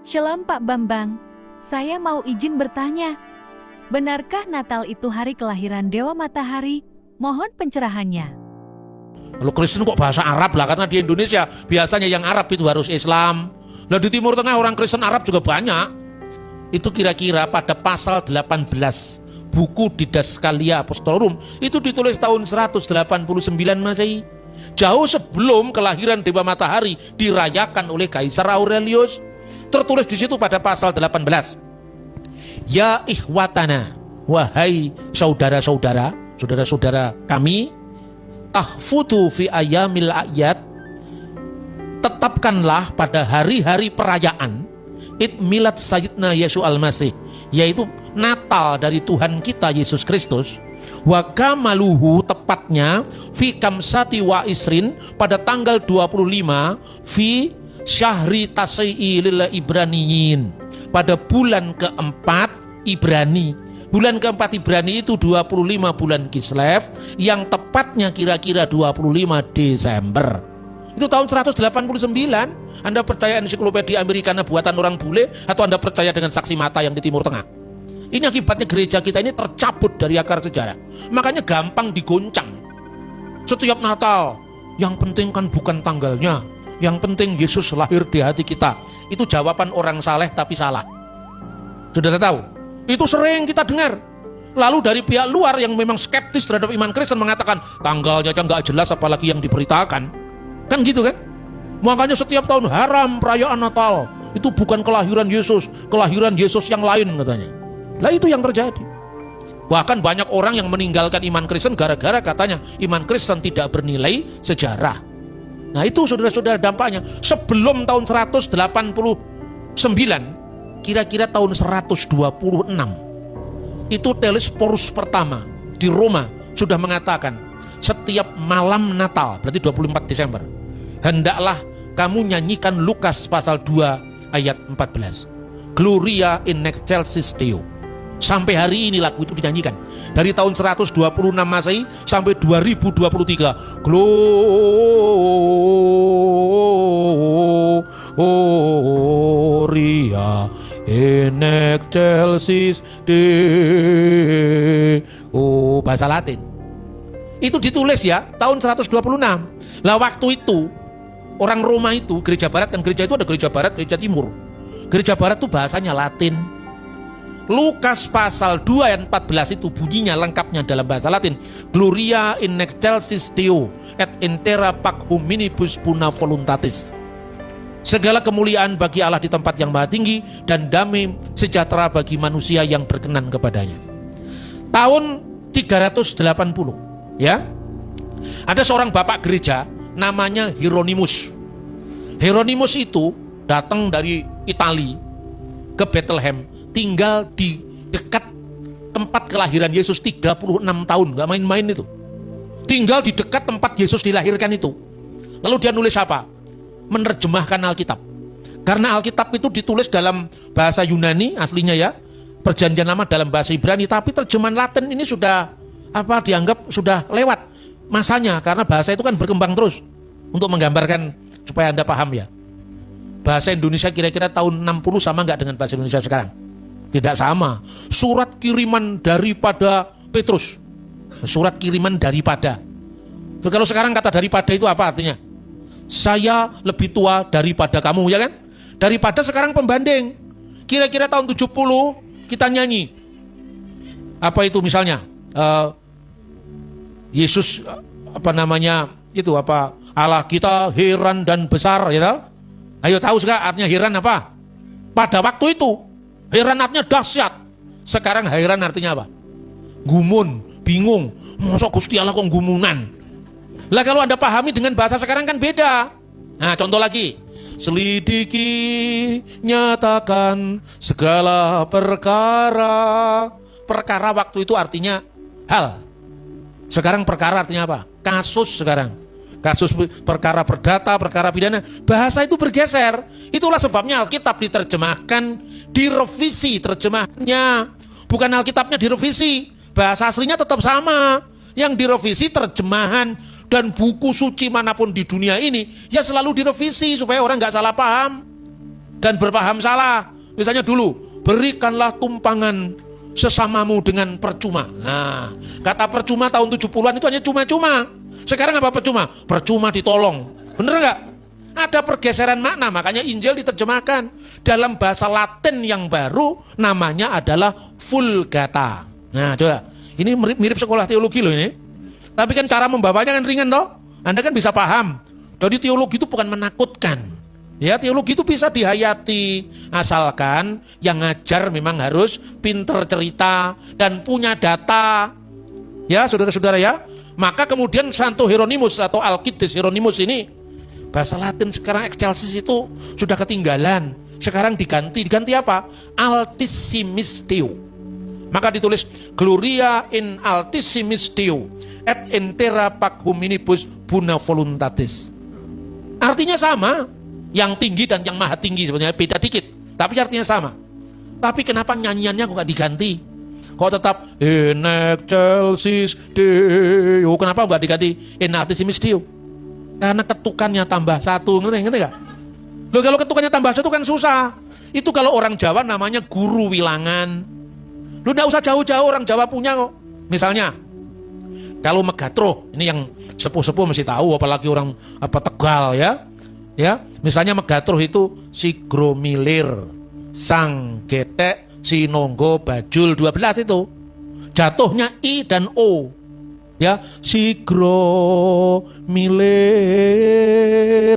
Shalom Pak Bambang, saya mau izin bertanya. Benarkah Natal itu hari kelahiran Dewa Matahari? Mohon pencerahannya. Kalau Kristen kok bahasa Arab lah, karena di Indonesia biasanya yang Arab itu harus Islam. Nah di Timur Tengah orang Kristen Arab juga banyak. Itu kira-kira pada pasal 18 buku Didaskalia Apostolorum itu ditulis tahun 189 Masehi. Jauh sebelum kelahiran Dewa Matahari dirayakan oleh Kaisar Aurelius. Tertulis di situ pada pasal 18. Ya ikhwatana, wahai saudara-saudara, saudara-saudara kami, tahfudu fi ayamil a'yad, tetapkanlah pada hari-hari perayaan Id milad Sayyidina Yesus Al-Masih, yaitu Natal dari Tuhan kita Yesus Kristus, wa kamaluhu, tepatnya fi kamsati wa isrin, pada tanggal 25 fi syahri tasai'i lil Ibraniyin, pada bulan keempat Ibrani. Bulan keempat Ibrani itu 25 bulan Kislev, yang tepatnya kira-kira 25 Desember. Itu tahun 189. Anda percaya ensiklopedia Americana buatan orang bule, atau Anda percaya dengan saksi mata yang di Timur Tengah? Ini akibatnya gereja kita ini tercabut dari akar sejarah. Makanya gampang digoncang. Setiap Natal, yang penting kan bukan tanggalnya, yang penting Yesus lahir di hati kita. Itu jawaban orang saleh tapi salah. Saudara tahu? Itu sering kita dengar. Lalu dari pihak luar yang memang skeptis terhadap iman Kristen mengatakan tanggalnya aja nggak jelas apalagi yang diberitakan. Kan gitu kan? Makanya setiap tahun haram perayaan Natal. Itu bukan kelahiran Yesus yang lain katanya. Lah itu yang terjadi. Bahkan banyak orang yang meninggalkan iman Kristen gara-gara katanya iman Kristen tidak bernilai sejarah. Nah itu saudara-saudara dampaknya. Sebelum tahun 189, kira-kira tahun 126, itu Telesporus pertama di Roma sudah mengatakan setiap malam Natal, berarti 24 Desember, hendaklah kamu nyanyikan Lukas pasal 2 ayat 14, Gloria in excelsis Deo. Sampai hari ini lagu itu dinyanyikan. Dari tahun 126 Masehi sampai 2023. Gloria in excelsis Deo. Bahasa Latin. Itu ditulis ya tahun 126. Lah waktu itu orang Roma itu, gereja barat kan, gereja itu ada gereja barat, gereja timur. Gereja barat itu bahasanya Latin. Lukas pasal 2 ayat 14 itu bunyinya lengkapnya dalam bahasa Latin, Gloria in excelsis Deo et intera pac hominibus buna voluntatis. Segala kemuliaan bagi Allah di tempat yang maha tinggi, dan damai sejahtera bagi manusia yang berkenan kepadanya. Tahun 380 ya, ada seorang bapak gereja namanya Hieronymus. Hieronymus itu datang dari Italia ke Bethlehem, tinggal di dekat tempat kelahiran Yesus 36 tahun, gak main-main itu. Tinggal di dekat tempat Yesus dilahirkan itu. Lalu dia nulis apa? Menerjemahkan Alkitab. Karena Alkitab itu ditulis dalam bahasa Yunani aslinya ya, Perjanjian Lama dalam bahasa Ibrani, tapi terjemahan Latin ini sudah dianggap sudah lewat masanya, karena bahasa itu kan berkembang terus. Untuk menggambarkan supaya Anda paham ya. Bahasa Indonesia kira-kira tahun 60 sama nggak dengan bahasa Indonesia sekarang? Tidak sama. Surat kiriman daripada Petrus. Surat kiriman daripada. Jadi kalau sekarang kata daripada itu apa artinya? Saya lebih tua daripada kamu, ya kan? Daripada sekarang pembanding. Kira-kira tahun 70 kita nyanyi. Apa itu misalnya? Yesus itu apa? Allah kita heran dan besar, ya tahu? Ayo tahu sekarang artinya heran apa? Pada waktu itu heran artinya dahsyat. Sekarang heran artinya apa? Gumun, bingung. Masa Gusti Allah kok gumunan? Lah kalau Anda pahami dengan bahasa sekarang kan beda. Nah contoh lagi. Selidiki, nyatakan segala perkara. Perkara waktu itu artinya hal. Sekarang perkara artinya apa? Kasus sekarang. Kasus, perkara perdata, perkara pidana. Bahasa itu bergeser. Itulah sebabnya Alkitab diterjemahkan, direvisi terjemahannya. Bukan Alkitabnya direvisi, bahasa aslinya tetap sama. Yang direvisi terjemahan. Dan buku suci manapun di dunia ini ya selalu direvisi supaya orang gak salah paham. dan berpaham salah. Misalnya dulu, berikanlah tumpangan sesamamu dengan percuma. Nah, kata percuma tahun 70-an itu hanya cuma-cuma. Sekarang apa percuma? Percuma ditolong. Bener nggak? Ada pergeseran makna, makanya Injil diterjemahkan dalam bahasa Latin yang baru, namanya adalah Vulgata. Nah, coba, ini mirip sekolah teologi loh ini. Tapi kan cara membawanya kan ringan toh. Anda kan bisa paham. Jadi teologi itu bukan menakutkan. Ya, teologi itu bisa dihayati, asalkan yang ngajar memang harus pinter cerita dan punya data. Ya, saudara-saudara ya. Maka kemudian Santo Hieronymus atau Alkides Hieronymus ini, bahasa Latin sekarang excelsis itu sudah ketinggalan. Sekarang diganti apa? Altissimis Deo. Maka ditulis Gloria in Altissimis Deo et intera pac hominibus buna voluntatis. Artinya sama, yang tinggi dan yang maha tinggi sebenarnya beda dikit, tapi artinya sama. Tapi kenapa nyanyiannya kok gak diganti? Kok tetap in excelsis Deo? Kenapa gak diganti in Altissimis Deo? Karena ketukannya tambah satu, ngerti gak? Loh, kalau ketukannya tambah satu kan susah. Itu kalau orang Jawa namanya guru wilangan. Lu gak usah jauh-jauh, orang Jawa punya kok. Misalnya, kalau Megatruh, ini yang sepuh-sepuh mesti tahu, apalagi orang Tegal ya. Ya, misalnya Megatruh itu Sigromilir, Sang Getek, Sinonggo, Bajul 12 itu. Jatuhnya I dan O. Ya, Sigromilir.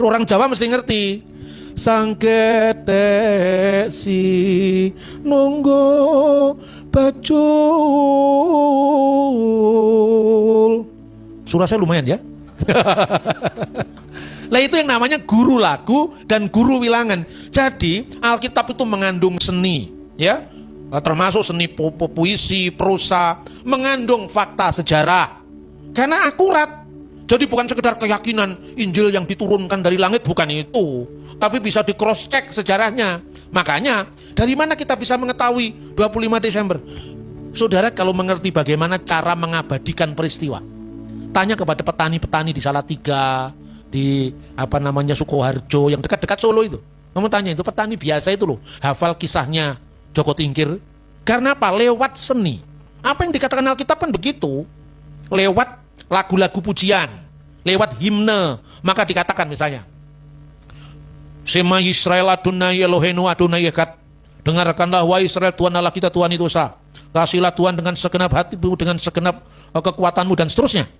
Orang Jawa mesti ngerti. Sang Getek, Sinonggo, Bajul. Surah saya lumayan ya. Nah, itu yang namanya guru lagu dan guru wilangan. Jadi Alkitab itu mengandung seni, ya, termasuk seni puisi, prosa, mengandung fakta sejarah. Karena akurat. Jadi bukan sekedar keyakinan Injil yang diturunkan dari langit, bukan itu. Tapi bisa di cross check sejarahnya. Makanya dari mana kita bisa mengetahui 25 Desember? Saudara kalau mengerti bagaimana cara mengabadikan peristiwa, tanya kepada petani-petani di Salatiga, di Sukoharjo yang dekat-dekat Solo itu. Kamu tanya itu petani biasa itu loh, hafal kisahnya Joko Tingkir. Karena apa? Lewat seni. Apa yang dikatakan Alkitab kan begitu. Lewat lagu-lagu pujian, lewat himne. Maka dikatakan misalnya, Sema Yisrael Adonai Elohenu Adonai Echad. Dengarkanlah wahai Israel, Tuhan Allah kita, Tuhan itu esa. Kasihlah Tuhan dengan segenap hatimu, dengan segenap kekuatanmu, dan seterusnya.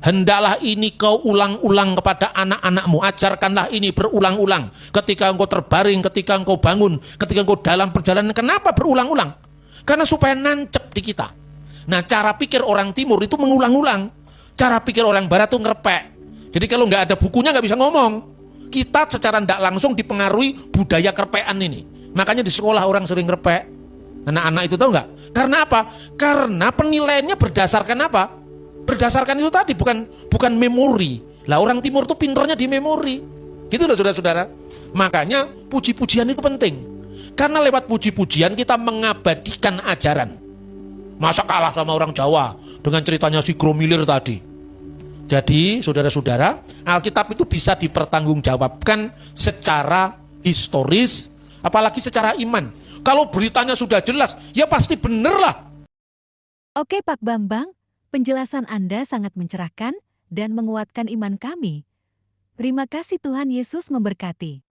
Hendaklah ini kau ulang-ulang kepada anak-anakmu. Ajarkanlah ini berulang-ulang. Ketika engkau terbaring, ketika engkau bangun, ketika engkau dalam perjalanan. Kenapa berulang-ulang? Karena supaya nancep di kita. Nah, cara pikir orang timur itu mengulang-ulang. Cara pikir orang barat itu ngerepek. Jadi kalau nggak ada bukunya nggak bisa ngomong. Kita secara tidak langsung dipengaruhi budaya kerpean ini. Makanya di sekolah orang sering ngerepek. Anak-anak itu tahu nggak? Karena apa? Karena penilaiannya berdasarkan apa? Berdasarkan itu tadi, bukan memori. Lah orang timur tuh pinternya di memori. Gitu loh saudara-saudara. Makanya puji-pujian itu penting. Karena lewat puji-pujian kita mengabadikan ajaran. Masa kalah sama orang Jawa dengan ceritanya si Gromilir tadi. Jadi saudara-saudara, Alkitab itu bisa dipertanggungjawabkan secara historis, apalagi secara iman. Kalau beritanya sudah jelas, ya pasti bener lah. Oke Pak Bambang, penjelasan Anda sangat mencerahkan dan menguatkan iman kami. Terima kasih, Tuhan Yesus memberkati.